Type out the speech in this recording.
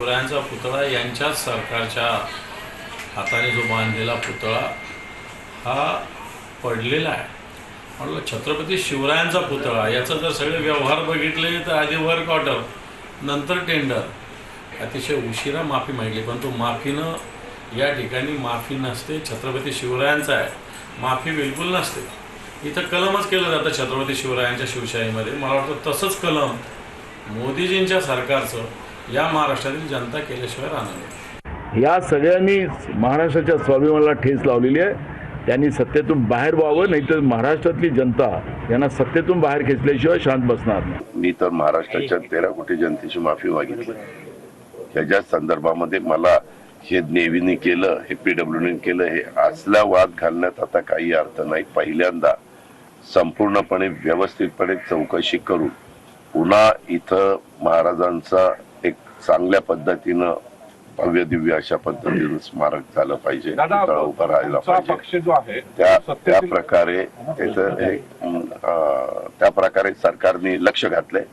शिवरायांचा पुतळा यांच्याच सरकारच्या हाताने जो बांधलेला पुतळा हा पडलेला आहे. म्हटलं छत्रपती शिवरायांचा पुतळा याचा जर सगळे व्यवहार बघितले तर आधी वर्क ऑर्डर नंतर टेंडर, अतिशय उशिरा माफी मागितली, पण तो माफीनं या ठिकाणी माफी नसते. छत्रपती शिवरायांचा आहे, माफी बिलकुल नसते. इथं कलमच केलं जातं छत्रपती शिवरायांच्या शिवशाहीमध्ये. मला वाटतं तसंच कलम मोदीजींच्या सरकारचं या महाराष्ट्रातील जनता केल्याशिवाय राहणार नाही. या सगळ्यांनी महाराष्ट्राच्या स्वाभिमानाला ठेच लावलेली आहे. त्यांनी सत्तेतून बाहेर व्हावं, नाहीतर महाराष्ट्रातली जनता यांना सत्तेतून बाहेर खेचल्याशिवाय शांत बसणार नाही. मी तर महाराष्ट्राच्या 13 कोटी जनतेची माफी मागितली. ह्याच्या संदर्भामध्ये मला हे नेव्हीने केलं, हे पीडब्ल्यूने केलं, हे असला वाद घालण्यात आता काही अर्थ नाही. पहिल्यांदा संपूर्णपणे व्यवस्थितपणे चौकशी करून पुन्हा इथं महाराजांचा एक चांगल्या पद्धतीनं भव्य दिव्य अशा पद्धतीनं स्मारक झालं पाहिजे, पुतळा उभा राहायला पाहिजे. त्या प्रकारे सरकारने लक्ष घातलंय.